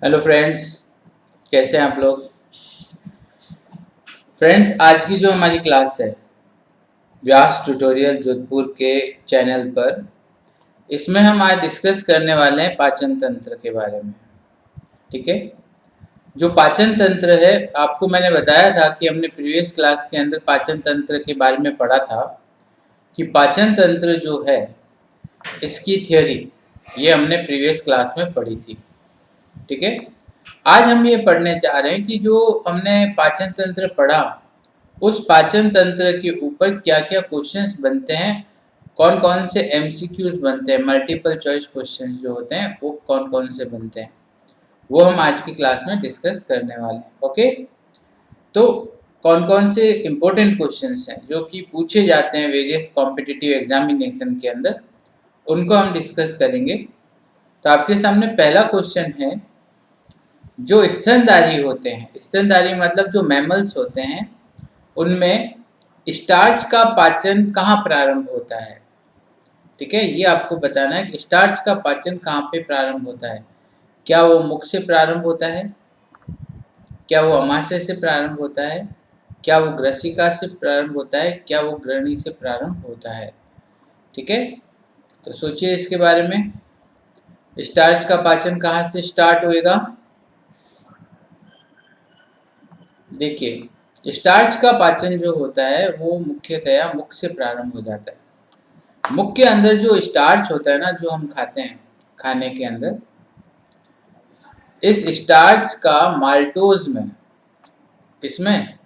Hello friends, कैसे हैं आप लोग। फ्रेंड्स, आज की जो हमारी क्लास है व्यास ट्यूटोरियल जोधपुर के चैनल पर, इसमें हम आज डिस्कस करने वाले हैं पाचन तंत्र के बारे में। ठीक है। जो पाचन तंत्र है, आपको मैंने बताया था कि हमने प्रीवियस क्लास के अंदर पाचन तंत्र के बारे में पढ़ा था कि पाचन तंत्र जो है इसकी थियोरी ये हमने प्रीवियस क्लास में पढ़ी थी। ठीक है। आज हम ये पढ़ने चाह रहे हैं कि जो हमने पाचन तंत्र पढ़ा उस पाचन तंत्र के ऊपर क्या क्या क्वेश्चंस बनते हैं, कौन कौन से एमसीक्यूज बनते हैं, मल्टीपल चॉइस क्वेश्चंस जो होते हैं वो कौन कौन से बनते हैं, वो हम आज की क्लास में डिस्कस करने वाले हैं। ओके। तो कौन कौन से इम्पोर्टेंट क्वेश्चंस हैं जो कि पूछे जाते हैं वेरियस कॉम्पिटिटिव एग्जामिनेशन के अंदर, उनको हम डिस्कस करेंगे। तो आपके सामने पहला क्वेश्चन है, जो स्तनधारी होते हैं, स्तनधारी मतलब जो मैमल्स होते हैं, उनमें स्टार्च का पाचन कहाँ प्रारंभ होता है। ठीक है, ये आपको बताना है कि स्टार्च का पाचन कहाँ पे प्रारंभ होता है। क्या वो मुख से प्रारंभ होता है, क्या वो अमाशय से प्रारंभ होता है, क्या वो ग्रसिका से प्रारंभ होता है, क्या वो ग्रहणी से प्रारंभ होता है। ठीक है, तो सोचिए इसके बारे में। स्टार्च का पाचन कहाँ से स्टार्ट होएगा। देखिए, स्टार्च का पाचन जो होता है वो मुख्यतया मुख से प्रारंभ हो जाता है। मुख के अंदर जो स्टार्च होता है ना, जो हम खाते हैं खाने के अंदर, इस स्टार्च का माल्टोज में, इसमें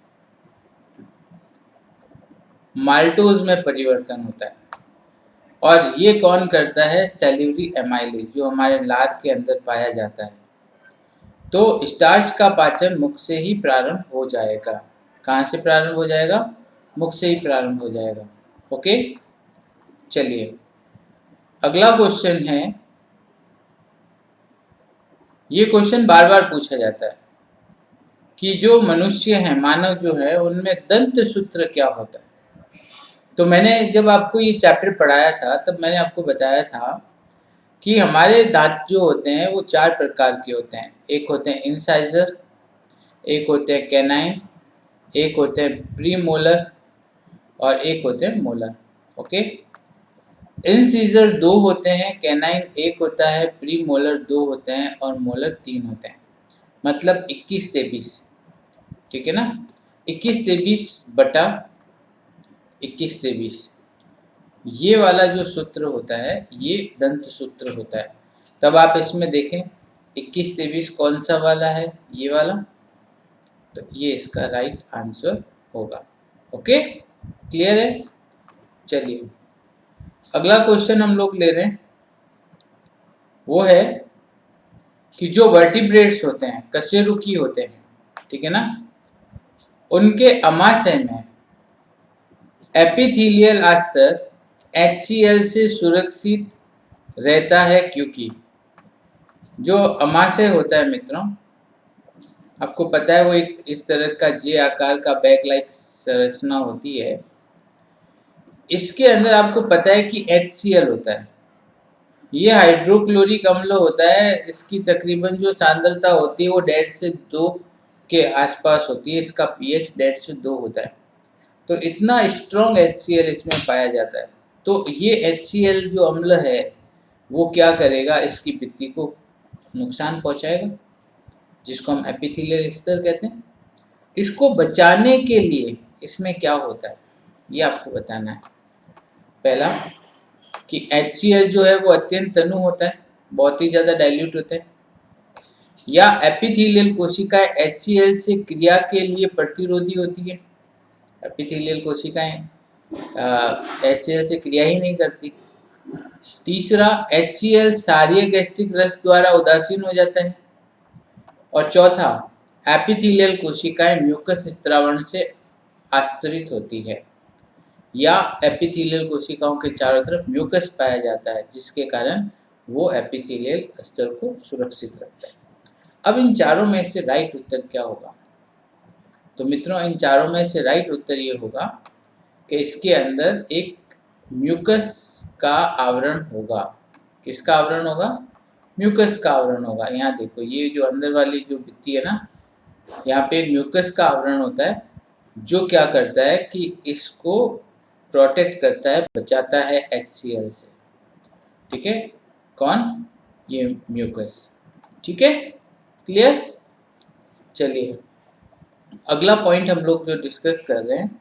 माल्टोज में परिवर्तन होता है। और ये कौन करता है, सेल्यूलरी एमाइलेज, जो हमारे लार के अंदर पाया जाता है। तो स्टार्च का पाचन मुख से ही प्रारंभ हो जाएगा। कहाँ से प्रारंभ हो जाएगा, मुख से ही प्रारंभ हो जाएगा। ओके, चलिए अगला क्वेश्चन है। ये क्वेश्चन बार बार पूछा जाता है कि जो मनुष्य है, मानव जो है, उनमें दंत सूत्र क्या होता है। तो मैंने जब आपको ये चैप्टर पढ़ाया था तब मैंने आपको बताया था कि हमारे दांत जो होते हैं वो चार प्रकार के होते हैं। एक होते हैं इंसाइजर, एक होते हैं कैनाइन, एक होते हैं प्री मोलर, और एक होते हैं मोलर। ओके। इंसीजर दो होते हैं, कैनाइन एक होता है, प्री मोलर दो होते हैं, और मोलर तीन होते हैं। मतलब 21-23। ठीक है ना, 21-23 बटा 21-23, ये वाला जो सूत्र होता है ये दंत सूत्र होता है। तब आप इसमें देखें 21-23 कौन सा वाला है, ये वाला, तो ये इसका राइट आंसर होगा। ओके, क्लियर है। चलिए अगला क्वेश्चन हम लोग ले रहे हैं, वो है कि जो वर्टिब्रेट्स होते हैं, कशेरुकी होते हैं, ठीक है ना, उनके अमाशय में एपिथेलियल अस्तर HCl से सुरक्षित रहता है, क्योंकि जो अमाशय होता है मित्रों, आपको पता है वो एक इस तरह का जे आकार का बैग लाइक संरचना होती है। इसके अंदर आपको पता है कि HCl होता है, ये हाइड्रोक्लोरिक अम्ल होता है। इसकी तकरीबन जो सांद्रता होती है वो 1.5 से 2 के आसपास होती है। इसका pH 1.5 से 2 होता है। तो इतना स्ट्रॉन्ग HCl इसमें पाया जाता है। तो ये HCl जो अम्ल है वो क्या करेगा, इसकी भित्ति को नुकसान पहुंचाएगा, जिसको हम एपिथेलियल स्तर कहते हैं। इसको बचाने के लिए इसमें क्या होता है ये आपको बताना है। पहला कि HCl जो है वो अत्यंत तनु होता है, बहुत ही ज़्यादा डाइल्यूट होता है, या एपिथेलियल कोशिकाएं HCl से क्रिया के लिए प्रतिरोधी होती है। एपिथेलियल कोशिकाएं HCl से क्रिया ही नहीं करती। तीसरा, HCl क्षारीय गैस्ट्रिक रस द्वारा उदासीन हो जाता है। और चौथा, एपिथेलियल कोशिकाएं म्यूकस स्त्रावण से आस्तरित होती है, या एपिथेलियल कोशिकाओं के चारों तरफ म्यूकस पाया जाता है, जिसके कारण वो एपिथेलियल स्तर को सुरक्षित रखता है। अब इन चारों में से राइट उत्तर क्या होगा। तो मित्रों, इन चारों में से राइट उत्तर ये होगा कि इसके अंदर एक म्यूकस का आवरण होगा। किसका आवरण होगा, म्यूकस का आवरण होगा। यहाँ देखो, ये जो अंदर वाली जो भित्ति है ना, यहाँ पे म्यूकस का आवरण होता है, जो क्या करता है कि इसको प्रोटेक्ट करता है, बचाता है HCl से। ठीक है, कौन? ये म्यूकस। ठीक है, क्लियर? चलिए, अगला पॉइंट हम लोग जो डिस्कस कर रहे हैं,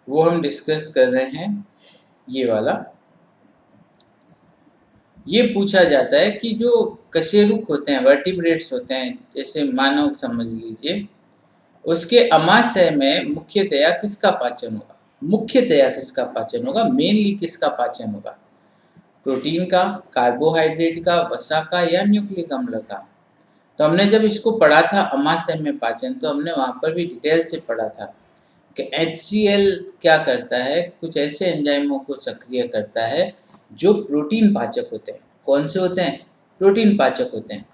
वो हम डिस्कस कर रहे हैं ये वाला। ये पूछा जाता है कि जो कशेरुक होते हैं, वर्टिब्रेट्स होते हैं, जैसे मानव समझ लीजिए, उसके अमाशय में मुख्यतया किसका पाचन होगा? मुख्यतया किसका पाचन होगा? मेनली किसका पाचन होगा? प्रोटीन का, कार्बोहाइड्रेट का, वसा का, या न्यूक्लिक अम्ल का? तो हमने जब इसको पढ़ा था अमाशय में पाचन, तो हमने वहाँ पर भी डिटेल से पढ़ा था कि HCl क्या करता है, कुछ ऐसे एंजाइमों को सक्रिय करता है जो प्रोटीन पाचक होते हैं। कौन से होते हैं? प्रोटीन पाचक होते हैं।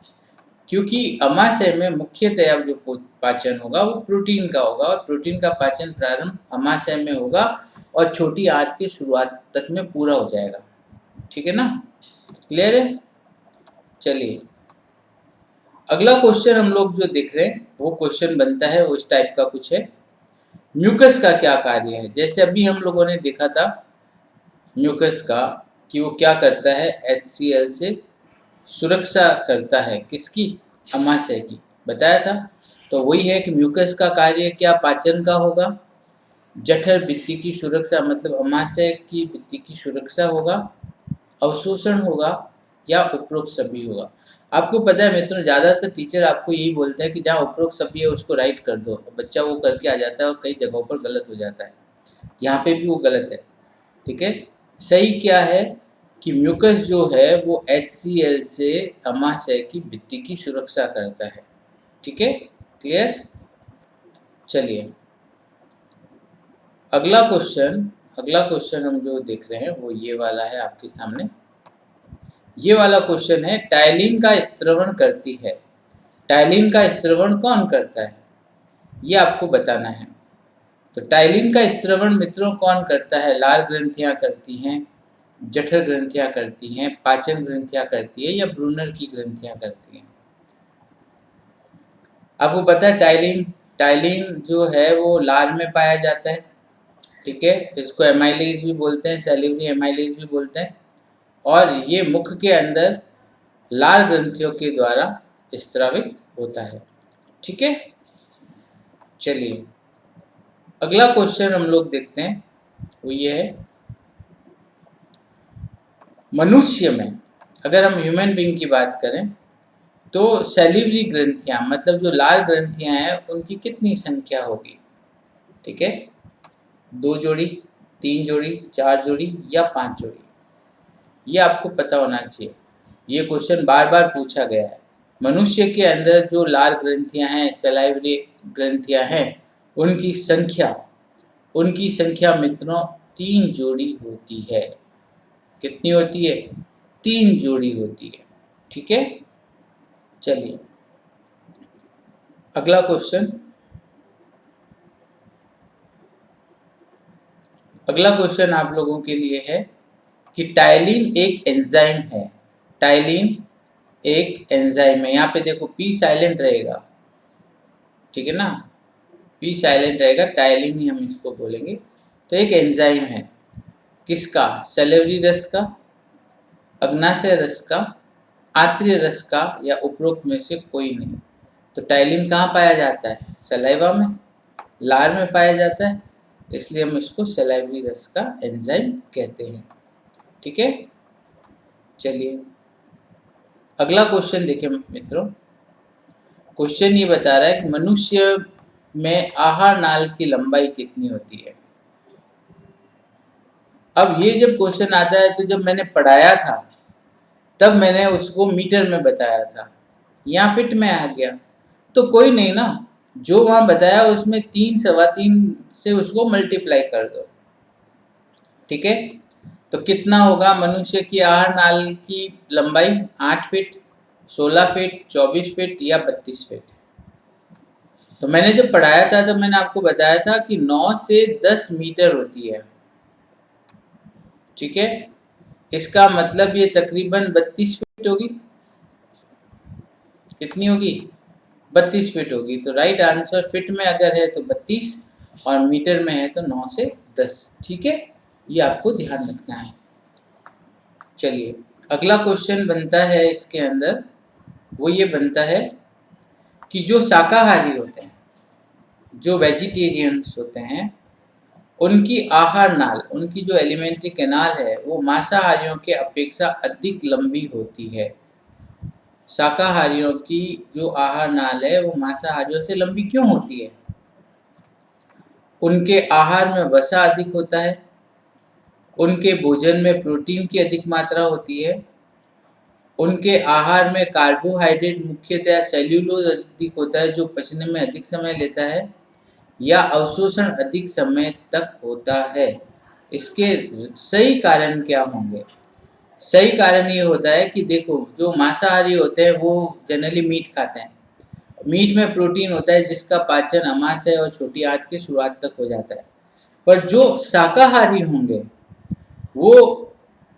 क्योंकि अमाशय में मुख्यतया जो पाचन होगा वो प्रोटीन का होगा, और प्रोटीन का पाचन प्रारंभ अमाशय में होगा और छोटी आंत की शुरुआत तक में पूरा हो जाएगा। ठीक है ना? क्लियर है? चलिए, अगला क्वेश्चन हम लोग जो देख रहे हैं, वो क्वेश्चन बनता है, वो इस टाइप का कुछ है। म्यूकस का क्या कार्य है? जैसे अभी हम लोगों ने देखा था म्यूकस का, कि वो क्या करता है, HCl से सुरक्षा करता है। किसकी? अमाशय की, बताया था। तो वही है कि म्यूकस का कार्य क्या पाचन का होगा, जठर भित्ति की सुरक्षा, मतलब अमाशय की भित्ति की सुरक्षा होगा, अवशोषण होगा, या उपरोक्त सभी होगा। आपको पता है मित्रों, ज़्यादातर टीचर आपको यही बोलते हैं कि जहाँ उपरोक्त सभी है उसको राइट कर दो, बच्चा वो करके आ जाता है और कई जगहों पर गलत हो जाता है। यहाँ पे भी वो गलत है। ठीक है, सही क्या है कि म्यूकस जो है वो HCl से अमाशय की भित्ति की सुरक्षा करता है। ठीक है, क्लियर? चलिए, अगला क्वेश्चन हम जो देख रहे हैं वो ये वाला है आपके सामने। ये वाला क्वेश्चन है, टाइलिन का स्त्रवण करती है। टाइलिन का स्त्रवण कौन करता है, ये आपको बताना है। तो टाइलिन का स्त्रवण मित्रों कौन करता है? लार ग्रंथियां करती हैं, जठर ग्रंथियां करती हैं, पाचन ग्रंथियां करती है, या ब्रूनर की ग्रंथियां करती हैं? आपको पता है टाइलिन जो है वो लार में पाया जाता है। ठीक है, इसको एमाइलेज भी बोलते हैं, सैलिवरी एमाइलेज भी बोलते हैं, और ये मुख के अंदर लार ग्रंथियों के द्वारा स्त्रावित होता है। ठीक है, चलिए, अगला क्वेश्चन हम लोग देखते हैं, वो ये है, मनुष्य में अगर हम ह्यूमन बीइंग की बात करें तो सैलिवरी ग्रंथियां, मतलब जो लार ग्रंथियां हैं, उनकी कितनी संख्या होगी? ठीक है, 2 जोड़ी, 3 जोड़ी, 4 जोड़ी, या 5 जोड़ी? ये आपको पता होना चाहिए। ये क्वेश्चन बार बार पूछा गया है। मनुष्य के अंदर जो लार ग्रंथियां हैं, सलाइवरी ग्रंथियां हैं, उनकी संख्या मित्रों 3 जोड़ी होती है। कितनी होती है? 3 जोड़ी होती है। ठीक है, चलिए, अगला क्वेश्चन आप लोगों के लिए है कि टाइलिन एक एंजाइम है। टाइलिन एक एंजाइम है। यहाँ पे देखो पी साइलेंट रहेगा, ठीक है ना, पी साइलेंट रहेगा, टाइलिन ही हम इसको बोलेंगे। तो एक एंजाइम है, किसका? सैलिवरी रस का, अग्नाशय रस का, आंत्रिय रस का, या उपरोक्त में से कोई नहीं। तो टाइलिन कहाँ पाया जाता है? सलाइवा में, लार में पाया जाता है, इसलिए हम इसको सलाइवरी रस का एंजाइम कहते हैं। ठीक है, चलिए, अगला क्वेश्चन देखिए मित्रों। क्वेश्चन ये बता रहा है कि मनुष्य में आहार नाल की लंबाई कितनी होती है। अब ये जब क्वेश्चन आता है, तो जब मैंने पढ़ाया था तब मैंने उसको मीटर में बताया था, यहाँ फिट में आ गया। तो कोई नहीं ना, जो वहाँ बताया उसमें 3 सवा 3 से उसको मल्टीप्लाई कर दो। ठीक है, तो कितना होगा मनुष्य की आहार नाल की लंबाई? 8 फीट, 16 फीट, 24 फीट, या 32 फीट? तो मैंने जब पढ़ाया था तो मैंने आपको बताया था कि 9 से 10 मीटर होती है। ठीक है, इसका मतलब ये तकरीबन 32 फीट होगी। कितनी होगी? 32 फीट होगी। तो राइट आंसर फीट में अगर है तो 32 और मीटर में है तो 9 से 10। ठीक है, ये आपको ध्यान रखना है। चलिए अगला क्वेश्चन बनता है इसके अंदर, वो ये बनता है कि जो शाकाहारी होते हैं, जो वेजिटेरियंस होते हैं, उनकी आहार नाल, उनकी जो एलिमेंट्री कैनाल है वो मांसाहारियों के अपेक्षा अधिक लंबी होती है। शाकाहारियों की जो आहार नाल है वो मांसाहारियों से लंबी क्यों होती है? उनके आहार में वसा अधिक होता है, उनके भोजन में प्रोटीन की अधिक मात्रा होती है, उनके आहार में कार्बोहाइड्रेट मुख्यतः सेल्यूलोज अधिक होता है जो पचने में अधिक समय लेता है, या अवशोषण अधिक समय तक होता है। इसके सही कारण क्या होंगे? सही कारण ये होता है कि देखो, जो मांसाहारी होते हैं वो जनरली मीट खाते हैं। मीट में प्रोटीन होता है जिसका पाचन अमाशय और छोटी आंत की शुरुआत तक हो जाता है। पर जो शाकाहारी होंगे वो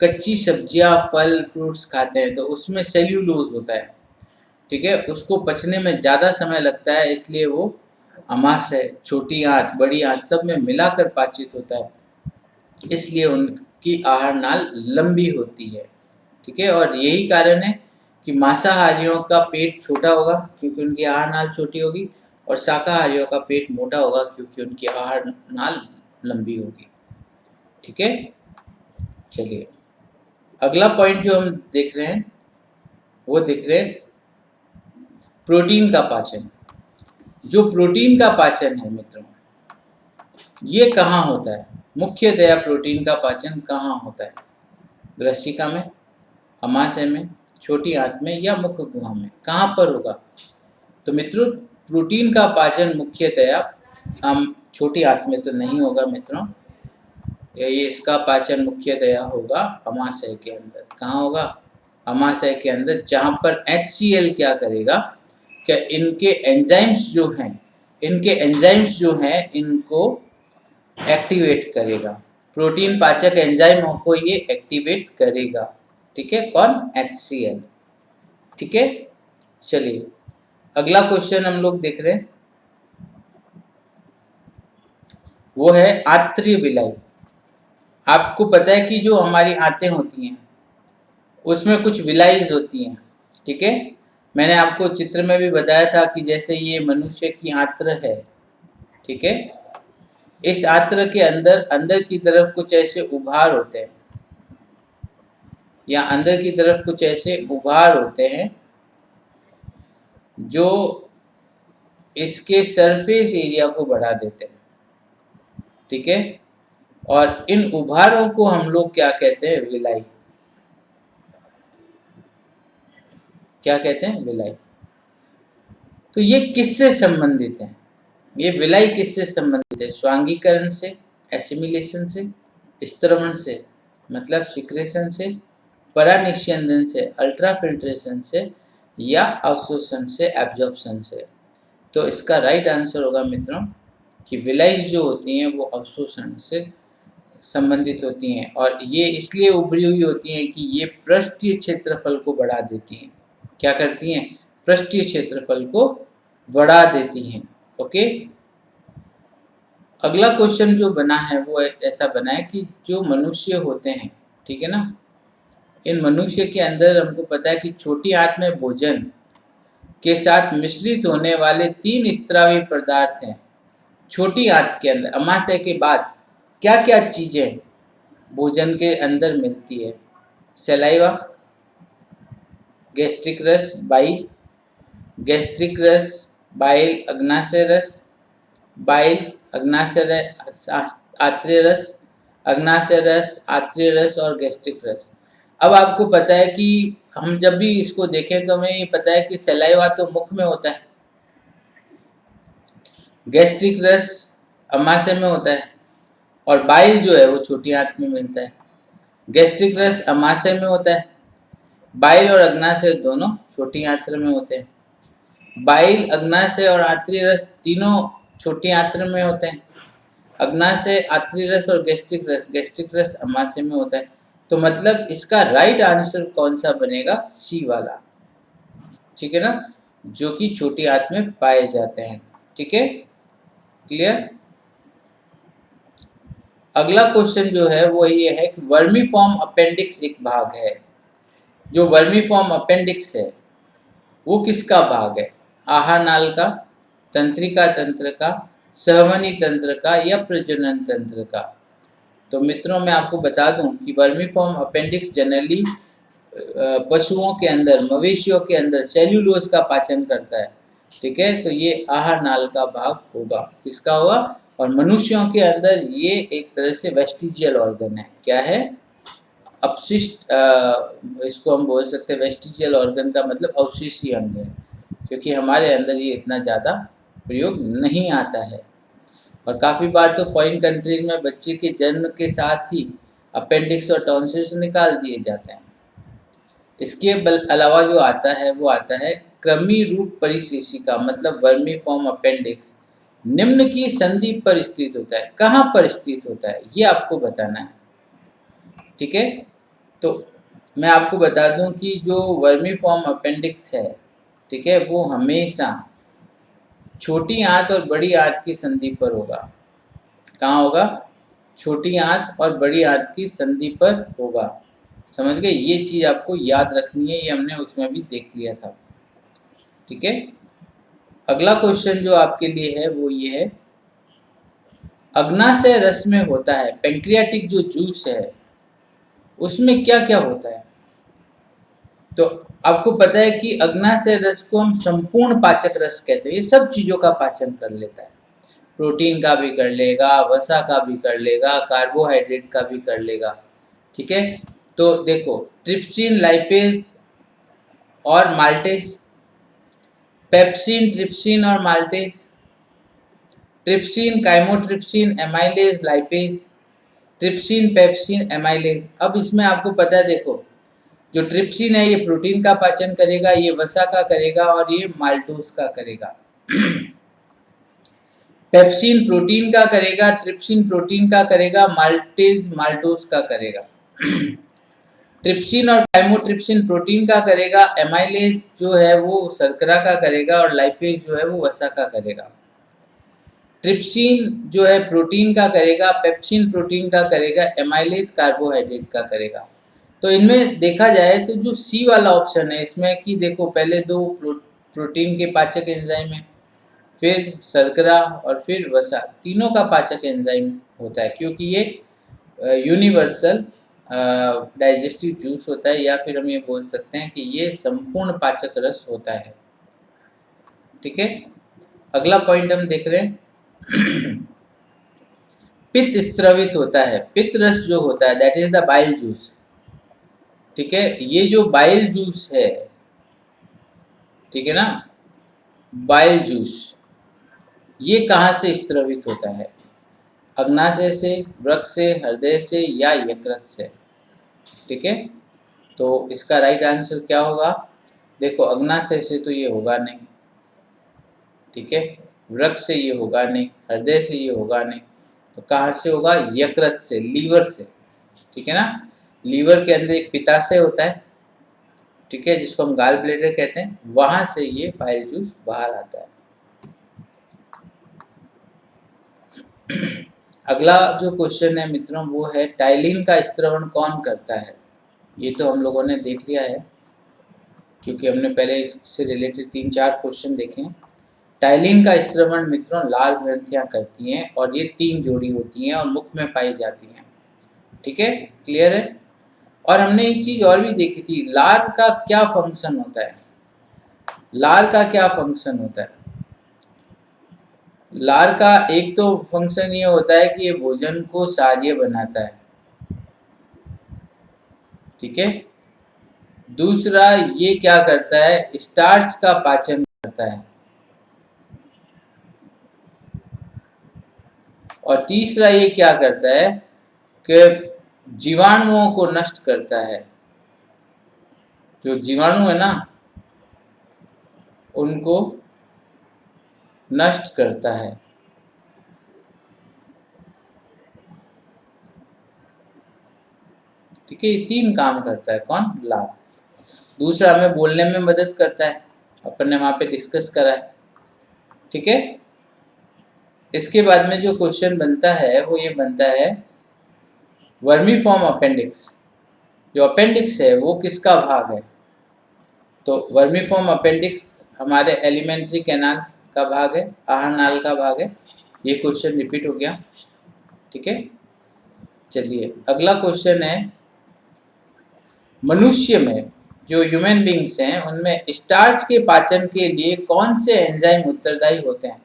कच्ची सब्जियां, फल, फ्रूट्स खाते हैं, तो उसमें सेल्यूलोज होता है। ठीक है, उसको पचने में ज़्यादा समय लगता है, इसलिए वो अमाशय, छोटी आंत, बड़ी आंत सब में मिलाकर पाचित होता है, इसलिए उनकी आहार नाल लंबी होती है। ठीक है, और यही कारण है कि मांसाहारियों का पेट छोटा होगा क्योंकि उनकी आहार नाल छोटी होगी, और शाकाहारियों का पेट मोटा होगा क्योंकि उनकी आहार नाल लंबी होगी। ठीक है, चलिए अगला पॉइंट जो हम देख रहे हैं वो देख रहे हैं प्रोटीन का पाचन। जो प्रोटीन का पाचन है मित्रों, ये कहाँ होता है? मुख्यतया प्रोटीन का पाचन कहाँ होता है? ग्रसिका में, अमाशय में, छोटी आंत में, या मुख्य गुहा में? कहाँ पर होगा? तो मित्रों प्रोटीन का पाचन मुख्यतया हम छोटी आंत में तो नहीं होगा मित्रों, ये इसका पाचन मुख्यतया होगा अमाशय के अंदर। कहाँ होगा? अमाशय के अंदर, जहाँ पर HCl क्या करेगा, क्या इनके एंजाइम्स जो हैं इनको एक्टिवेट करेगा। प्रोटीन पाचक एंजाइमों को ये एक्टिवेट करेगा। ठीक है, कौन? HCl। ठीक है, चलिए अगला क्वेश्चन हम लोग देख रहे हैं, वो है आंत्रिय विलाई। आपको पता है कि जो हमारी आंतें होती हैं उसमें कुछ विलाइज होती हैं। ठीक है, मैंने आपको चित्र में भी बताया था कि जैसे ये मनुष्य की आंत्र है। ठीक है, इस आंत्र के अंदर अंदर की तरफ कुछ ऐसे उभार होते हैं, या अंदर की तरफ कुछ ऐसे उभार होते हैं जो इसके सरफेस एरिया को बढ़ा देते हैं। ठीक है, और इन उभारों को हम लोग क्या कहते हैं? विलाई। क्या कहते हैं? विलाई। तो ये किससे संबंधित है? ये विलाई किससे संबंधित है? स्वांगीकरण से, एसिमिलेशन से, स्त्रवण से मतलब सिक्रेशन से, परानिस्यंदन से, अल्ट्राफिल्ट्रेशन से, या अवशोषण से, एब्जॉर्प्शन से। तो इसका राइट आंसर होगा मित्रों कि विलाइज जो होती हैं वो अवशोषण से संबंधित होती हैं, और ये इसलिए उभरी हुई होती हैं कि ये पृष्ठीय क्षेत्रफल को बढ़ा देती हैं। क्या करती हैं? पृष्ठीय क्षेत्रफल को बढ़ा देती हैं। ओके, अगला क्वेश्चन जो बना है वो ऐसा बना है कि जो मनुष्य होते हैं, ठीक है ना, इन मनुष्य के अंदर हमको पता है कि छोटी आंत में भोजन के साथ मिश्रित होने वाले 3 स्रावी पदार्थ हैं। छोटी आंत के अंदर अमाशय के बाद क्या क्या चीज़ें भोजन के अंदर मिलती है? सलाइवा, गैस्ट्रिक रस, बाइल, गैस्ट्रिक रस, बाइल, अग्नाशय रस, बाइल, अग्नाशय आत्रेय रस, अग्नाशय रस, आत्रेय रस और गैस्ट्रिक रस। अब आपको पता है कि हम जब भी इसको देखें तो हमें ये पता है कि सलाइवा तो मुख में होता है, गैस्ट्रिक रस अमाशय में होता है, और बाइल जो है वो छोटी आंत में मिलता है। गैस्ट्रिक रस अमाशय में होता है, बाइल और अग्नाशय दोनों छोटी आंत्र में होते हैं। बाइल, अग्नाशय और आत्रेय रस तीनों छोटी आंत्र में होते हैं। अग्नाशय, आत्रेय रस और गैस्ट्रिक रस अमाशय में होता है। तो मतलब इसका राइट आंसर कौन सा बनेगा? सी वाला, ठीक है ना, जो कि छोटी आंत में पाए जाते हैं। ठीक है, क्लियर। अगला क्वेश्चन जो है वो ये है कि वर्मीफॉर्म अपेंडिक्स एक भाग है। जो वर्मीफॉर्म अपेंडिक्स है वो किसका भाग है? आहार नाल का, तंत्रिका तंत्र का, संवहनी तंत्र का या प्रजनन तंत्र का? तो मित्रों मैं आपको बता दूं कि वर्मीफॉर्म अपेंडिक्स जनरली पशुओं के अंदर, मवेशियों के अंदर सेल्यूलोज का पाचन करता है। ठीक है, तो ये आहार नाल का भाग होगा। किसका होगा? और मनुष्यों के अंदर ये एक तरह से वेस्टिजियल ऑर्गन है। क्या है? अपशिष्ट, इसको हम बोल सकते हैं वेस्टिजियल ऑर्गन का मतलब अवशेषी अंग है, क्योंकि हमारे अंदर ये इतना ज़्यादा प्रयोग नहीं आता है। और काफ़ी बार तो फॉरेन कंट्रीज में बच्चे के जन्म के साथ ही अपेंडिक्स और टॉन्सिल्स निकाल दिए जाते हैं। इसके अलावा जो आता है वो आता है क्रमीय रूप परिशिशिका, मतलब वर्मीफॉर्म अपेंडिक्स निम्न की संधि पर स्थित होता है। कहाँ पर स्थित होता है ये आपको बताना है। ठीक है, तो मैं आपको बता दूं कि जो वर्मीफॉर्म अपेंडिक्स है, ठीक है, वो हमेशा छोटी आंत और बड़ी आंत की संधि पर होगा। कहाँ होगा? छोटी आंत और बड़ी आंत की संधि पर होगा। समझ गए? ये चीज़ आपको याद रखनी है, ये हमने उसमें भी देख लिया था। ठीक है, अगला क्वेश्चन जो आपके लिए है वो ये है, अग्नाशय रस में होता है पेंक्रियाटिक जो जूस है उसमें क्या क्या होता है? तो आपको पता है कि अग्नाशय रस को हम संपूर्ण पाचक रस कहते हैं। ये सब चीज़ों का पाचन कर लेता है। प्रोटीन का भी कर लेगा, वसा का भी कर लेगा, कार्बोहाइड्रेट का भी कर लेगा। ठीक है, तो देखो ट्रिप्सिन, लाइपेज और माल्टेज, पेप्सिन, ट्रिप्सिन और maltase, trypsin, chymotrypsin, amylase, lipase, trypsin, pepsin, amylase. अब इसमें आपको पता है, देखो जो ट्रिप्सिन है ये प्रोटीन का पाचन करेगा, ये वसा का करेगा और ये माल्टोज का करेगा। पेप्सिन प्रोटीन का करेगा, ट्रिप्सिन प्रोटीन का करेगा, माल्टेज माल्टोज का करेगा। ट्रिप्सिन और काइमोट्रिप्सिन प्रोटीन का करेगा, एमाइलेज जो है वो शर्करा का करेगा और लाइपेज जो है वो वसा का करेगा। ट्रिप्सिन जो है प्रोटीन का करेगा, पेप्सिन प्रोटीन का करेगा, एमाइलेज कार्बोहाइड्रेट का करेगा। तो इनमें देखा जाए तो जो सी वाला ऑप्शन है इसमें कि देखो पहले दो प्रोटीन के पाचक एंजाइम है, फिर शर्करा और फिर वसा, तीनों का पाचक एंजाइम होता है, क्योंकि ये यूनिवर्सल डाइजेस्टिव जूस होता है, या फिर हम ये बोल सकते हैं कि ये संपूर्ण पाचक रस होता है। ठीक है, अगला पॉइंट हम देख रहे हैं पित्त स्त्रवित होता है। पित्त रस जो होता है that is the bile juice. ठीक है, ये जो बाइल जूस है, ठीक है ना, बाइल जूस ये कहाँ से स्त्रवित होता है? अग्नाशय से, वृक्क से, हृदय से या यकृत से? ठीक है, तो इसका राइट आंसर क्या होगा? देखो अग्नाशय से तो ये होगा नहीं, ठीक है, वृक्क से ये होगा नहीं, हृदय से ये होगा नहीं, तो कहाँ से होगा? यकृत से, लीवर से। ठीक है ना, लीवर के अंदर एक पित्ताशय होता है, ठीक है, जिसको हम गाल ब्लैडर कहते हैं, वहां से ये बाइल जूस बाहर आता है। अगला जो क्वेश्चन है मित्रों वो है टाइलिन का स्त्रवण कौन करता है? ये तो हम लोगों ने देख लिया है, क्योंकि हमने पहले इससे रिलेटेड 3-4 क्वेश्चन देखे हैं। टाइलिन का स्त्रवण मित्रों लार ग्रंथियां करती हैं और ये 3 जोड़ी होती हैं और मुख में पाई जाती हैं। ठीक है, क्लियर है। और हमने एक चीज और भी देखी थी, लार का क्या फंक्शन होता है? लार का क्या फंक्शन होता है? लार का एक तो फंक्शन ये होता है कि ये भोजन को सार्य बनाता है, ठीक है। दूसरा ये क्या करता है? स्टार्च का पाचन करता है। और तीसरा ये क्या करता है कि जीवाणुओं को नष्ट करता है। जो जीवाणु है ना उनको नष्ट करता है। ठीक है, ये 3 काम करता है। कौन? लाल। दूसरा, हमें बोलने में मदद करता है, अपन ने वहाँ पे डिस्कस करा है। ठीक है, इसके बाद में जो क्वेश्चन बनता है वो ये बनता है, वर्मीफॉर्म अपेंडिक्स, जो अपेंडिक्स है वो किसका भाग है? तो वर्मीफॉर्म अपेंडिक्स हमारे एलिमेंट्री कैनाल का भाग है, आहार नाल का भाग है। ये क्वेश्चन रिपीट हो गया। ठीक है, चलिए अगला क्वेश्चन है, मनुष्य में जो ह्यूमन बींग्स हैं उनमें स्टार्च के पाचन के लिए कौन से एंजाइम उत्तरदायी होते हैं?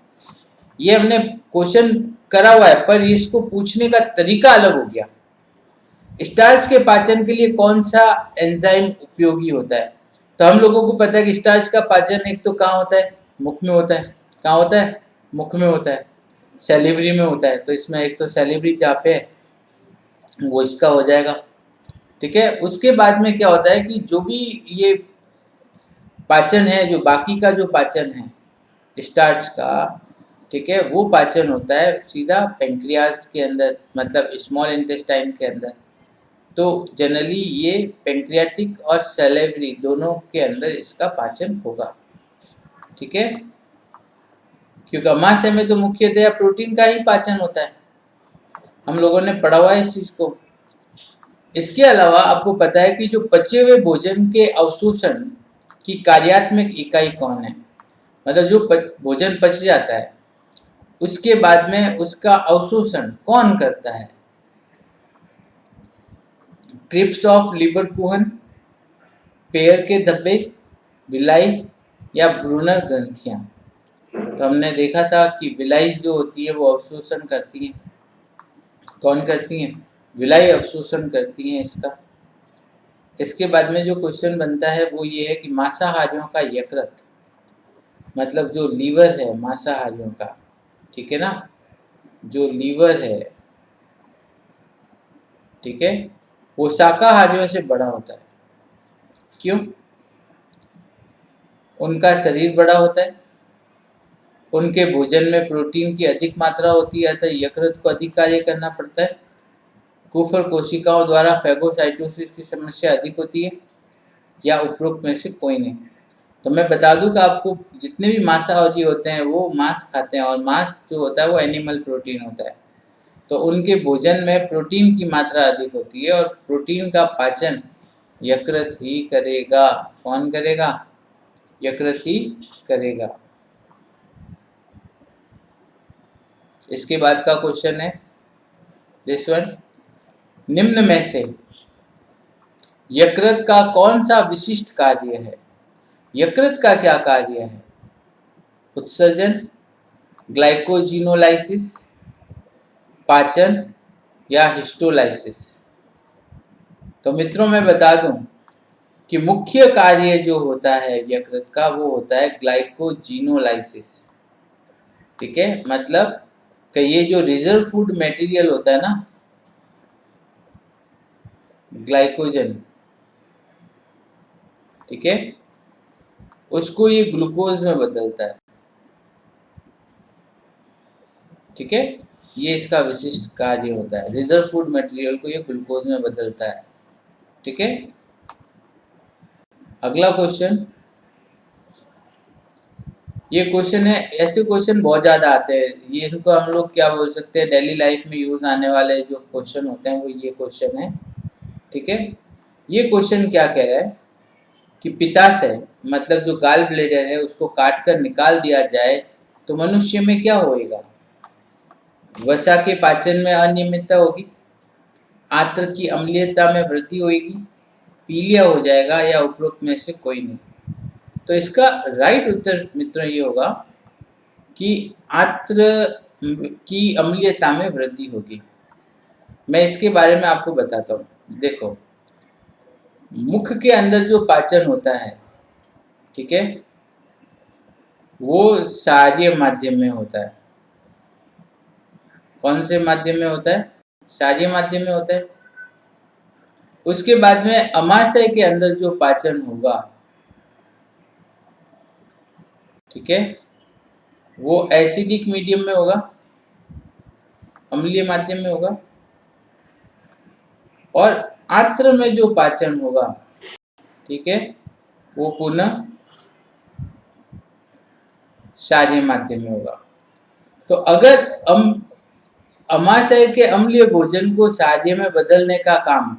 ये हमने क्वेश्चन करा हुआ है पर इसको पूछने का तरीका अलग हो गया। स्टार्च के पाचन के लिए कौन सा एंजाइम उपयोगी होता है? तो हम लोगों को पता है कि स्टार्च का पाचन एक तो कहाँ होता है? मुख में होता है। कहाँ होता है? मुख में होता है, सैलिवरी में होता है। तो इसमें एक तो सैलिवरी जहाँ पे है वो इसका हो जाएगा। ठीक है, उसके बाद में क्या होता है कि जो भी ये पाचन है, जो बाकी का जो पाचन है स्टार्च का, ठीक है, वो पाचन होता है सीधा पेंक्रियाज के अंदर, मतलब स्मॉल इंटेस्टाइन के अंदर। तो जनरली ये पेंक्रियाटिक और सैलिवरी दोनों के अंदर इसका पाचन होगा। ठीक है, क्योंकि अमाशय में तो मुख्यतः प्रोटीन का ही पाचन होता है, हम लोगों ने पढ़ा हुआ है इस चीज को। इसके अलावा आपको पता है कि जो पचे हुए भोजन के अवशोषण की कार्यात्मक इकाई कौन है? मतलब जो भोजन पच जाता है उसके बाद में उसका अवशोषण कौन करता है? क्रिप्स ऑफ लिबरकुहन, पेयर के धब्बे, विलाई या ब्रूनर ग्रंथियां? तो हमने देखा था कि विलाई जो होती है वो अवशोषण करती है। कौन करती हैं? विलाई अवशोषण करती हैं इसका। इसके बाद में जो क्वेश्चन बनता है वो ये है कि मांसाहारियों का यकृत, मतलब जो लीवर है मांसाहारियों का, ठीक है ना, जो लीवर है, ठीक है, वो शाकाहारियों से बड़ा होता है। क्यों? उनका शरीर बड़ा होता है, उनके भोजन में प्रोटीन की अधिक मात्रा होती है, अतः यकृत को अधिक कार्य करना पड़ता है। कुफर कोशिकाओं द्वारा फैगोसाइटोसिस की समस्या अधिक होती है, या उपरोक्त में से कोई नहीं। तो मैं बता दूं कि आपको जितने भी मांसाहारी होते हैं वो मांस खाते हैं, और मांस जो होता है वो एनिमल प्रोटीन होता है। तो उनके भोजन में प्रोटीन की मात्रा अधिक होती है, और प्रोटीन का पाचन यकृत ही करेगा। कौन करेगा? यकृत ही करेगा। इसके बाद का क्वेश्चन है दिस वन, निम्न में से यकृत का कौन सा विशिष्ट कार्य है? यकृत का क्या कार्य है? उत्सर्जन, ग्लाइकोजिनोलाइसिस, पाचन या हिस्टोलाइसिस? तो मित्रों मैं बता दूं कि मुख्य कार्य जो होता है यकृत का वो होता है ग्लाइकोजिनोलाइसिस। ठीक है, मतलब कि ये जो रिजर्व फूड मटेरियल होता है ना, ग्लाइकोजन, ठीक है, उसको ये ग्लूकोज में बदलता है। ठीक है, ये इसका विशिष्ट कार्य होता है, रिजर्व फूड मटेरियल को ये ग्लूकोज में बदलता है। ठीक है, अगला क्वेश्चन, ये क्वेश्चन है, ऐसे क्वेश्चन बहुत ज़्यादा आते हैं, ये इनको हम लोग क्या बोल सकते हैं, डेली लाइफ में यूज आने वाले जो क्वेश्चन होते हैं वो ये क्वेश्चन है। ठीक है, ये क्वेश्चन क्या कह रहा है कि पित्ताशय, मतलब जो गाल ब्लेडर है उसको काट कर निकाल दिया जाए तो मनुष्य में क्या होएगा? वसा के पाचन में अनियमितता होगी, आंत्र की अम्लीयता में वृद्धि होगी, पीलिया हो जाएगा, या उपरोक्त में से कोई नहीं। तो इसका राइट उत्तर मित्रों ये होगा कि आंत्र की अम्लीयता में वृद्धि होगी। मैं इसके बारे में आपको बताता हूँ। देखो, मुख के अंदर जो पाचन होता है, ठीक है, वो क्षारीय माध्यम में होता है। कौन से माध्यम में होता है? क्षारीय माध्यम में होता है। उसके बाद में अमाशय के अंदर जो पाचन होगा, ठीक है, वो एसिडिक मीडियम में होगा, अम्लीय माध्यम में होगा। और आंत्र में जो पाचन होगा, ठीक है, वो पुनः क्षारीय माध्यम में होगा। तो अगर अमाशय के अम्लीय भोजन को क्षारीय में बदलने का काम,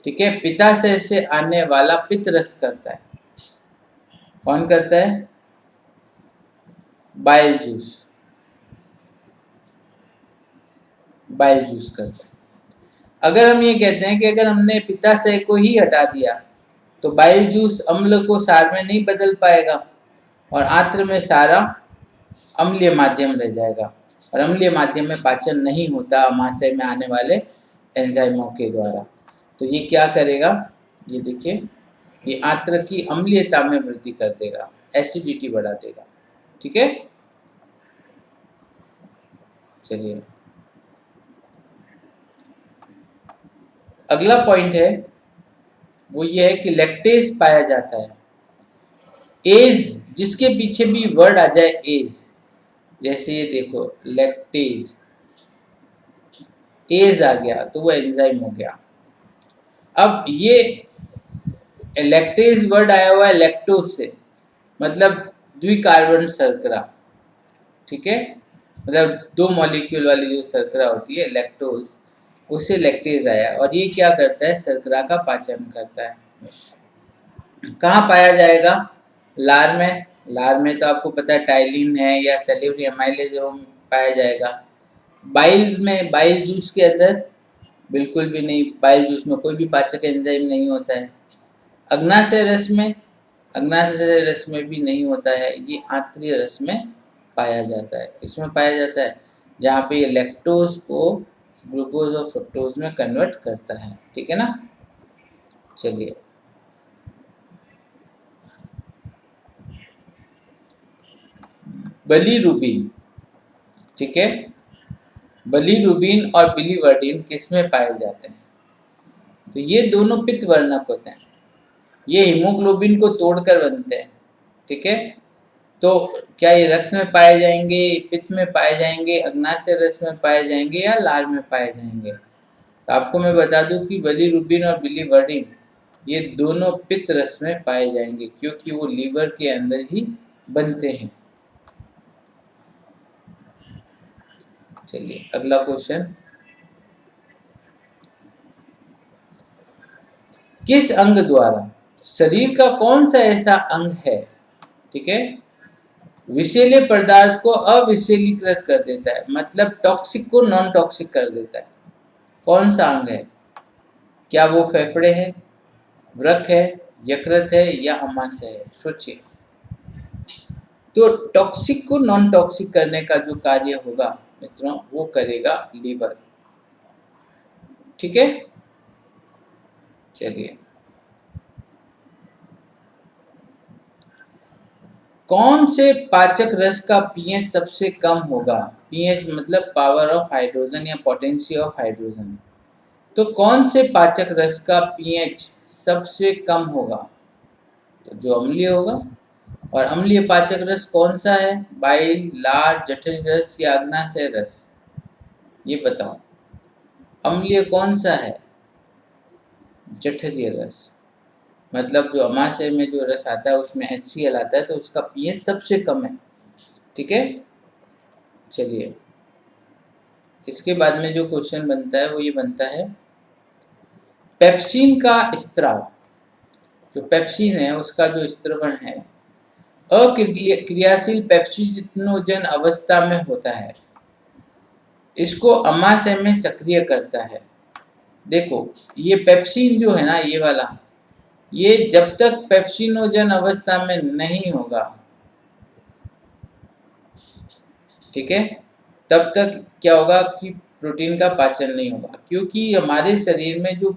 ठीक है, पित्ताशय से आने वाला पित्त रस करता है। कौन करता है? बाइल जूस, बाइल जूस करता है। अगर हम ये कहते हैं कि अगर हमने पित्ताशय को ही हटा दिया तो बाइल जूस अम्ल को क्षार में नहीं बदल पाएगा और आंत्र में सारा अम्लीय माध्यम रह जाएगा और अम्लीय माध्यम में पाचन नहीं होता अमाशय में आने वाले एंजाइमों के द्वारा। तो ये क्या करेगा? ये देखिए, ये आंत्र की अम्लीयता में वृद्धि कर देगा, एसिडिटी बढ़ा देगा। ठीक है, चलिए अगला पॉइंट है वो ये है कि लैक्टेज पाया जाता है। एज, जिसके पीछे भी वर्ड आ जाए एज, जैसे ये देखो लैक्टेज, एज आ गया तो वो एंजाइम हो गया। अब ये लैक्टेज वर्ड आया हुआ है लैक्टोज से, मतलब द्विकार्बन शर्करा। ठीक है, मतलब 2 मॉलिक्यूल वाली जो शर्करा होती है लैक्टोज, उससे लैक्टेज आया और ये क्या करता है? शर्करा का पाचन करता है। कहाँ पाया जाएगा? लार में। लार में तो आपको पता है टाइलिन है या सैलिवरी एमाइलेज पाया जाएगा। बाइल में, बाइल जूस के अंदर बिल्कुल भी नहीं, बाइल जूस में कोई भी पाचक एंजाइम नहीं होता है। अग्नाशय रस में, अग्नाशय रस में भी नहीं होता है। ये आंत्रीय रस में पाया जाता है। इसमें पाया जाता है जहाँ पे ये लैक्टोज को ग्लूकोज और फ्रुक्टोज में कन्वर्ट करता है। ठीक है ना? चलिए बिलीरुबिन, ठीक है, बिलीरुबिन और बिलीवर्डिन किसमें पाए जाते हैं? तो ये दोनों पित्त वर्णक होते हैं। ये हीमोग्लोबिन को तोड़कर बनते हैं। ठीक है, तो क्या ये रक्त में पाए जाएंगे, पित्त में पाए जाएंगे, अग्नाशय रस में पाए जाएंगे या लार में पाए जाएंगे? तो आपको मैं बता दूं कि बिलीरुबिन और बिलीवर्डिन ये दोनों पित्त रस में पाए जाएंगे क्योंकि वो लीवर के अंदर ही बनते हैं। चलिए अगला क्वेश्चन, किस अंग द्वारा, शरीर का कौन सा ऐसा अंग है, ठीक है, विषैले पदार्थ को अविषैलीकृत कर देता है, मतलब टॉक्सिक को नॉन टॉक्सिक कर देता है? कौन सा अंग है? क्या वो फेफड़े है, वृक्क है, यकृत है या अमाशय है? सोचिए। तो टॉक्सिक को नॉन टॉक्सिक करने का जो कार्य होगा मित्रों वो करेगा लीवर। ठीक है, चलिए कौन से पाचक रस का पीएच सबसे कम होगा? पीएच मतलब पावर ऑफ हाइड्रोजन या पोटेंसी ऑफ हाइड्रोजन। तो कौन से पाचक रस का पीएच सबसे कम होगा? तो जो अम्लीय होगा। और अम्लीय पाचक रस कौन सा है? बाइल, लार, जठरी रस या अग्नाशय रस? ये बताओ, अम्लीय कौन सा है? जठरीय रस, मतलब जो अमाशय में जो रस आता है उसमें HCl आता है तो उसका पीएच सबसे कम है। ठीक है, चलिए इसके बाद में जो क्वेश्चन बनता है वो ये बनता है, पेप्सिन का स्त्राव, जो पेप्सिन है उसका जो स्त्रवण है अक्रियाशील पेप्सिनोजन अवस्था में होता है, इसको अमाशय में सक्रिय करता है। देखो ये पेप्सिन जो है ना, ये वाला, ये जब तक पेप्सिनोजन अवस्था में नहीं होगा, ठीक है, तब तक क्या होगा कि प्रोटीन का पाचन नहीं होगा, क्योंकि हमारे शरीर में जो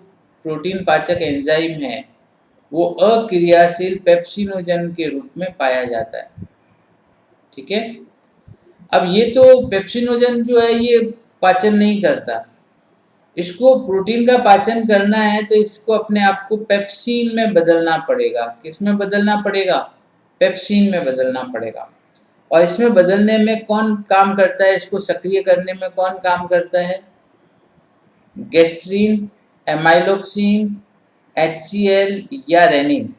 प्रोटीन पाचक एंजाइम है वो अक्रियाशील पेप्सिनोजन के रूप में पाया जाता है। ठीक है, अब ये तो पेप्सिनोजन जो है ये पाचन नहीं करता, इसको प्रोटीन का पाचन करना है तो इसको अपने आप को पेप्सिन में बदलना पड़ेगा। किस में बदलना पड़ेगा? पेप्सिन में बदलना पड़ेगा। और इसमें बदलने में कौन काम करता है, इसको सक्रिय करने में कौन काम करता है? गैस्ट्रीन, एमाइलोक्सिन, HCl या रेनिन?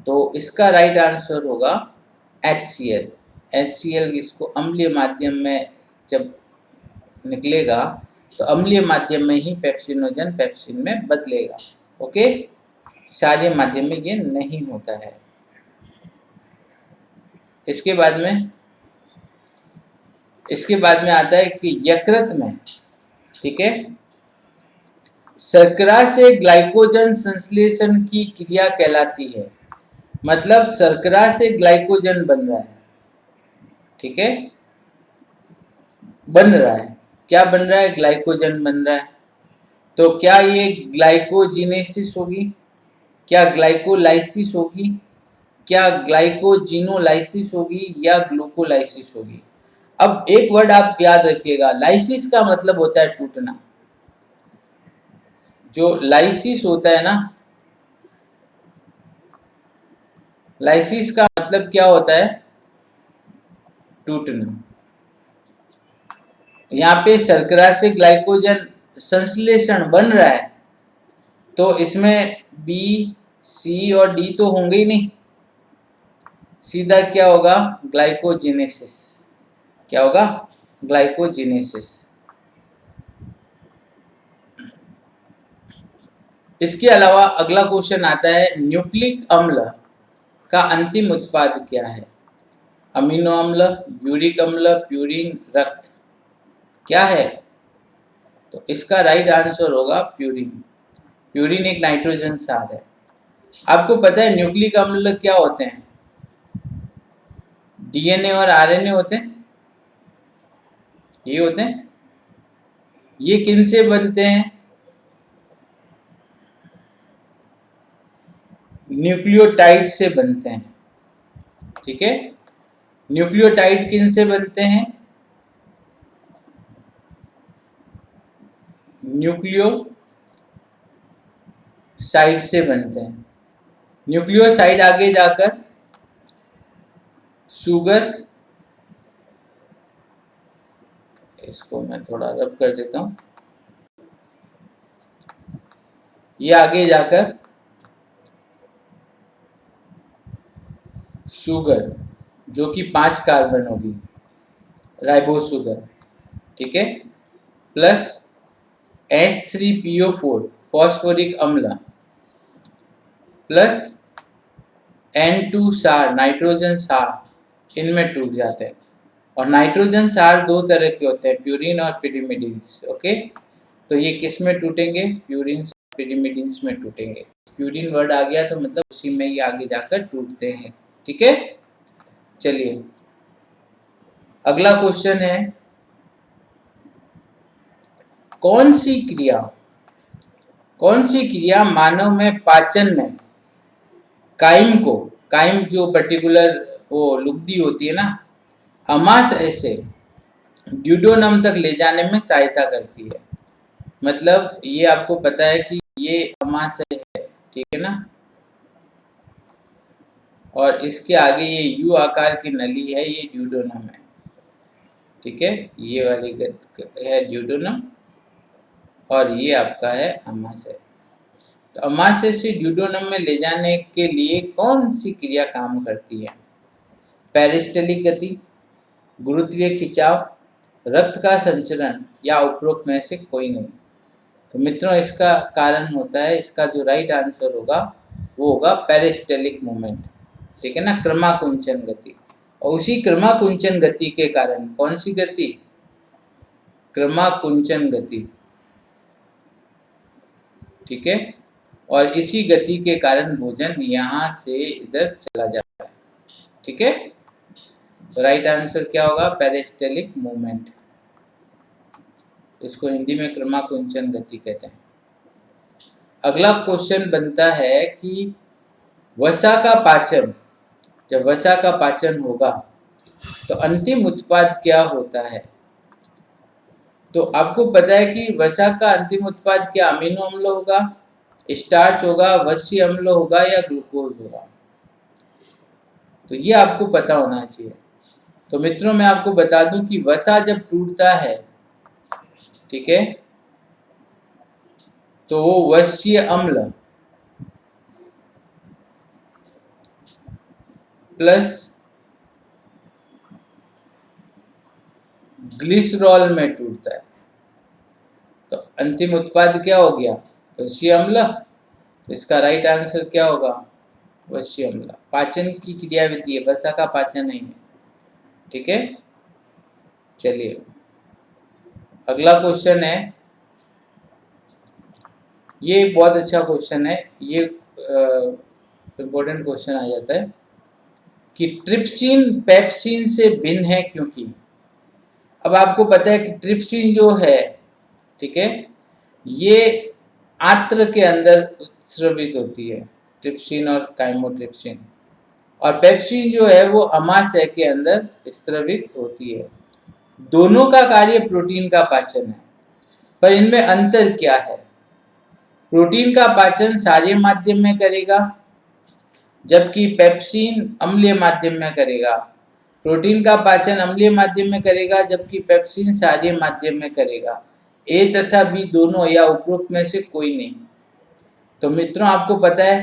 तो इसका राइट आंसर होगा HCl। HCl इसको अम्लीय माध्यम में जब निकलेगा तो अम्लीय माध्यम में ही पेप्सिनोजन पेप्सिन में बदलेगा। ओके, क्षारीय माध्यम में ये नहीं होता है। इसके बाद में आता है कि यकृत में, ठीक है, शर्करा से ग्लाइकोजन संश्लेषण की क्रिया कहलाती है। मतलब शर्करा से ग्लाइकोजन बन रहा है, ठीक है, बन रहा है। क्या बन रहा है? ग्लाइकोजन बन रहा है। तो क्या ये ग्लाइकोजिनेसिस होगी, क्या ग्लाइकोलाइसिस होगी, क्या ग्लाइकोजिनोलाइसिस होगी या ग्लूकोलाइसिस होगी? अब एक वर्ड आप याद रखिएगा, लाइसिस का मतलब होता है टूटना। जो लाइसिस होता है ना, लाइसिस का मतलब क्या होता है? टूटना। यहाँ पे शर्करा से ग्लाइकोजन संश्लेषण बन रहा है, तो इसमें बी, सी और डी तो होंगे ही नहीं। सीधा क्या होगा? ग्लाइकोजिनेसिस। क्या होगा? ग्लाइकोजिनेसिस। इसके अलावा अगला क्वेश्चन आता है, न्यूक्लिक अम्ल का अंतिम उत्पाद क्या है? अमीनो अम्ल, यूरिक अम्ल, प्यूरिन, रक्त, क्या है? तो इसका राइट आंसर होगा प्यूरिन। प्यूरिन एक नाइट्रोजन क्षार है। आपको पता है न्यूक्लिक अम्ल क्या होते हैं? डीएनए और आरएनए होते हैं, ये होते हैं। ये किन से बनते हैं? न्यूक्लियोटाइड से बनते हैं, ठीक है। न्यूक्लियोटाइड किन से बनते हैं? न्यूक्लियोसाइड से बनते हैं। न्यूक्लियोसाइड आगे जाकर शुगर, इसको मैं थोड़ा रब कर देता हूं, ये आगे जाकर शुगर, जो कि 5 कार्बन होगी, राइबोस शुगर, ठीक है, प्लस H3PO4 फॉस्फोरिक अम्ल, प्लस N2 क्षार नाइट्रोजन क्षार, इनमें टूट जाते हैं। और नाइट्रोजन क्षार 2 तरह के होते हैं, प्यूरिन और पिरिमिडिन्स। ओके, तो ये किस में टूटेंगे? प्यूरिन और पिरिमिडिन्स में टूटेंगे। प्यूरिन वर्ड आ गया तो मतलब उसी में ही आगे जाकर टूटते हैं, ठीक है। चलिए अगला क्वेश्चन है, कौन सी क्रिया मानव में पाचन में काइम जो पर्टिकुलर वो लुगदी होती है ना, अमाशय से ड्यूडोनम तक ले जाने में सहायता करती है। मतलब ये आपको पता है कि ये अमाशय है, ठीक है ना, और इसके आगे ये यू आकार की नली है, ये ड्यूडोनम है, ठीक है। ये वाली है ड्यूडोनम और ये आपका है अमाशय। तो अमाशय से ड्यूडोनम में ले जाने के लिए कौन सी क्रिया काम करती है? पेरिस्टलिक गति, गुरुत्वीय खिंचाव, रक्त का संचरण या उपरोक्त में से कोई नहीं। तो मित्रों इसका कारण होता है, इसका जो राइट आंसर होगा वो होगा पेरिस्टलिक मूवमेंट, ठीक है ना, क्रमाकुंचन गति। और उसी क्रमाकुंचन गति के कारण, कौन सी गति? क्रमाकुंचन गति, ठीक है। और इसी गति के कारण भोजन यहाँ से इधर चला जाता है, ठीक है। तो राइट आंसर क्या होगा? पेरिस्टलिक मूवमेंट। इसको हिंदी में क्रमाकुंचन गति कहते हैं। अगला क्वेश्चन बनता है कि वसा का पाचन, जब वसा का पाचन होगा तो अंतिम उत्पाद क्या होता है? तो आपको पता है कि वसा का अंतिम उत्पाद क्या? अमीनो अम्ल होगा, स्टार्च होगा, वसीय अम्ल होगा या ग्लूकोज होगा? तो ये आपको पता होना चाहिए। तो मित्रों मैं आपको बता दूं कि वसा जब टूटता है, ठीक है, तो वो वश्य अम्ल प्लस ग्लिसरॉल में टूटता है। तो अंतिम उत्पाद क्या हो गया? वश्य अम्ल। तो इसका राइट आंसर क्या होगा? वश्य अम्ल। पाचन की क्रियाविधि है, वसा का पाचन नहीं है। ठीक है, चलिए अगला क्वेश्चन है। ये बहुत अच्छा क्वेश्चन है, ये इम्पोर्टेंट क्वेश्चन आ जाता है कि ट्रिप्सिन पेप्सिन से भिन्न है क्योंकि। अब आपको पता है कि ट्रिप्सिन जो है, ठीक है, ये आंत्र के अंदर स्रवित होती है, ट्रिप्सिन और काइमोट्रिप्सिन। और पेप्सिन जो है वो अमाशय के अंदर स्रवित होती है। दोनों का कार्य प्रोटीन का पाचन है, पर इनमें अंतर क्या है? प्रोटीन का पाचन क्षारीय माध्यम में करेगा, जबकि पेप्सिन अम्लीय माध्यम में करेगा। प्रोटीन का पाचन अम्लीय माध्यम में करेगा, जबकि पेप्सिन क्षारीय माध्यम में करेगा। ए तथा बी दोनों या उपरोक्त में से कोई नहीं। तो मित्रों आपको पता है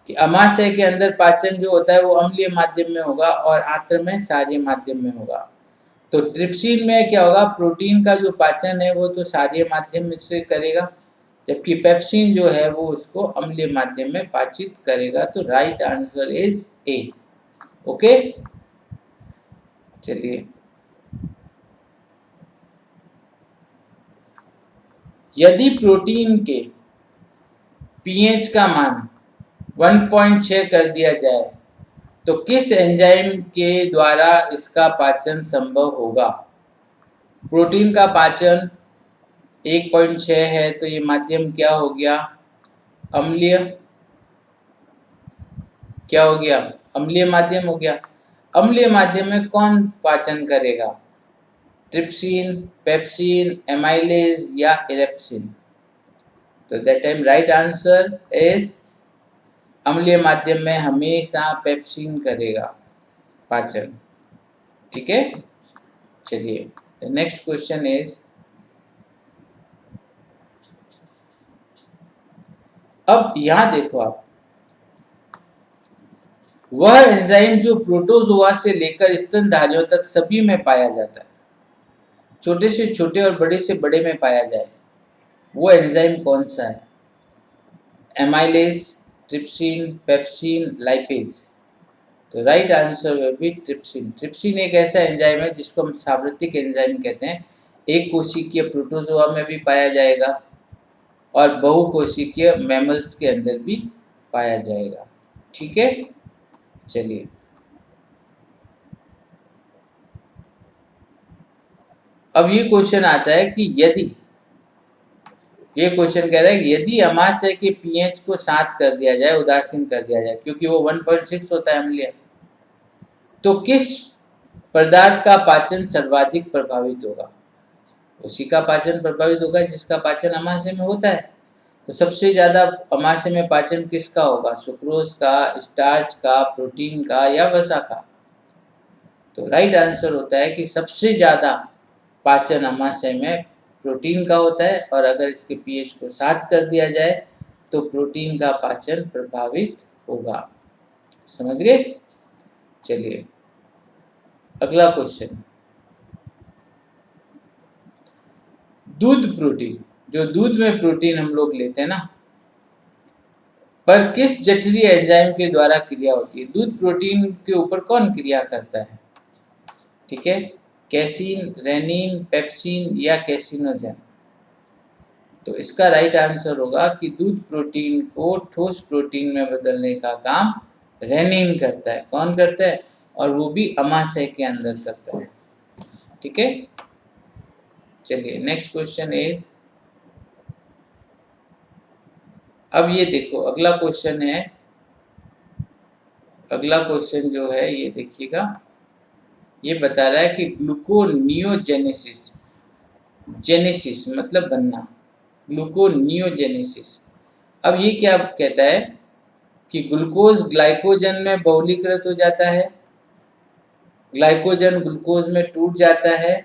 कि अमाशय के अंदर पाचन जो होता है वो अम्लीय माध्यम में होगा और आंत्र में क्षारीय माध्यम में होगा। तो ट्रिप्सिन में क्या होगा? प्रोटीन का जो पाचन है वो तो क्षारीय माध्यम से करेगा, जबकि पेप्सिन जो है वो उसको अम्लीय माध्यम में पाचित करेगा। तो right answer is a. Okay, चलिए यदि प्रोटीन के पीएच का मान 1.6 कर दिया जाए तो किस एंजाइम के द्वारा इसका पाचन संभव होगा? प्रोटीन का पाचन 1.6 है, तो ये माध्यम क्या हो गया? अम्लीय। क्या हो गया? अम्लीय माध्यम हो गया। अम्लीय माध्यम में कौन पाचन करेगा? ट्रिप्सिन, पेप्सिन, एमाइलेज या इरेप्सिन? तो that time right answer is अम्लीय माध्यम में हमेशा पेप्सिन करेगा पाचन। ठीक है, चलिए द नेक्स्ट क्वेश्चन इज, अब यहां देखो आप, वह एंजाइम जो प्रोटोजोआ से लेकर स्तनधारियों तक सभी में पाया जाता है, छोटे से छोटे और बड़े से बड़े में पाया जाए, वो एंजाइम कौन सा है? Amylase, trypsin, pepsin, lipase? तो right answer will be trypsin. Trypsin एक ऐसा एंजाइम है जिसको हम सावर्तिक एंजाइम कहते हैं। एक कोशिकीय प्रोटोजोआ में भी पाया जाएगा और बहुकोशिकीय मैमल्स के अंदर भी पाया जाएगा। ठीक है, चलिए अब ये क्वेश्चन आता है कि यदि, ये क्वेश्चन कह रहा है कि यदि अमाशय के पीएच को 7 कर दिया जाए, उदासीन कर दिया जाए, क्योंकि वो 1.6 होता है अम्लीय, तो किस पदार्थ का पाचन सर्वाधिक प्रभावित होगा? उसी का पाचन प्रभावित होगा जिसका पाचन अमाशय में होता है। तो सबसे ज़्यादा अमाशय में पाचन किसका होगा? सुक्रोज का, स्टार्च का, प्रोटीन का या वसा का? तो राइट आंसर होता है कि सबसे ज़्यादा पाचन अमाशय में प्रोटीन का होता है, और अगर इसके पीएच को 7 कर दिया जाए तो प्रोटीन का पाचन प्रभावित होगा। समझ गए? चलिए अगला क्वेश्चन, दूध प्रोटीन, जो दूध में प्रोटीन हम लोग लेते हैं ना, पर किस जठरीय एंजाइम के द्वारा क्रिया होती है? दूध प्रोटीन के ऊपर कौन क्रिया करता है? ठीक है, कैसीन, रेनिन, पेप्सिन या कैसिनोजन? तो इसका राइट आंसर होगा कि दूध प्रोटीन को ठोस प्रोटीन में बदलने का काम रेनिन करता है। कौन करता है? और वो भी अमाशय के अंदर करता है। ठीक है, चलिए नेक्स्ट क्वेश्चन इज, अब ये देखो अगला क्वेश्चन है, अगला क्वेश्चन जो है ये देखिएगा, ये बता रहा है कि ग्लूकोनियोजेनेसिस, जेनेसिस मतलब बनना, ग्लूकोनियोजेनेसिस। अब ये क्या कहता है कि ग्लूकोज ग्लाइकोजन में बहुलीकृत हो जाता है, ग्लाइकोजन ग्लूकोज में टूट जाता है,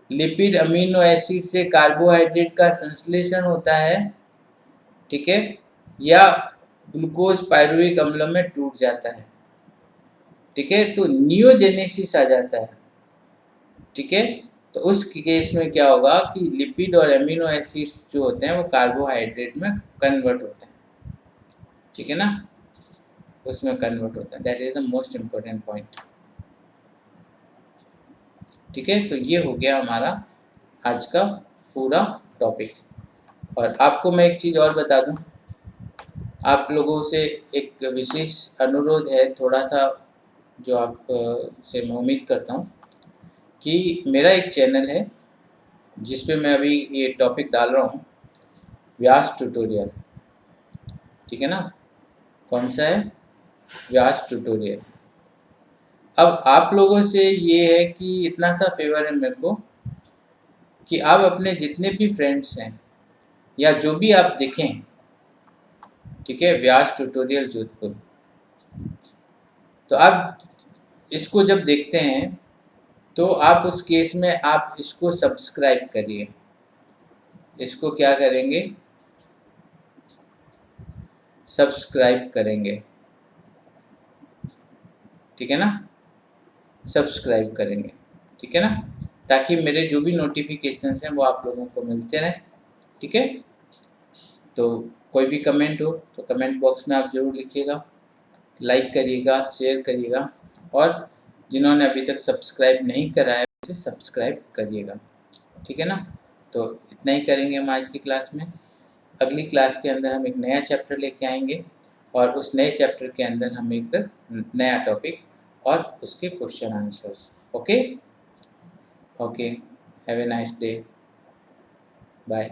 लिपिड अमीनो एसिड से कार्बोहाइड्रेट का संश्लेषण होता है, ठीक है, या ग्लूकोज पायरुविक अम्लों में टूट जाता है, ठीक है, तो नियोजेनेसिस आ जाता है, ठीक है। तो उस केस में क्या होगा कि लिपिड और एमिनो एसिड्स जो होते हैं वो कार्बोहाइड्रेट में कन्वर्ट होते हैं, ठीक है ना, उसमें कन्वर्ट होता है। That is the most important point, ठीक है। तो ये हो गया हमारा आज का पूरा टॉपिक। और आपको मैं एक चीज़ और बता दूं, आप लोगों से एक विशेष अनुरोध है, थोड़ा सा जो आप से मैं उम्मीद करता हूँ कि मेरा एक चैनल है जिस पे मैं अभी ये टॉपिक डाल रहा हूँ, व्यास ट्यूटोरियल, ठीक है ना। कौन सा है? व्यास ट्यूटोरियल। अब आप लोगों से ये है कि इतना सा फेवर है मेरे को कि आप अपने जितने भी फ्रेंड्स हैं या जो भी आप देखें, ठीक है, व्यास ट्यूटोरियल जोधपुर, तो आप इसको जब देखते हैं तो आप उस केस में आप इसको सब्सक्राइब करिए। इसको क्या करेंगे? सब्सक्राइब करेंगे, ठीक है ना, सब्सक्राइब करेंगे, ठीक है ना, ताकि मेरे जो भी नोटिफिकेशंस हैं वो आप लोगों को मिलते रहें, ठीक है। तो कोई भी कमेंट हो तो कमेंट बॉक्स में आप ज़रूर लिखिएगा, लाइक करिएगा, शेयर करिएगा, और जिन्होंने अभी तक सब्सक्राइब नहीं करा है उसे सब्सक्राइब करिएगा, ठीक है ना। तो इतना ही करेंगे हम आज की क्लास में। अगली क्लास के अंदर हम एक नया चैप्टर लेके आएंगे और उस नए चैप्टर के अंदर हम एक नया टॉपिक और उसके question answers. Okay okay, have a nice day, bye.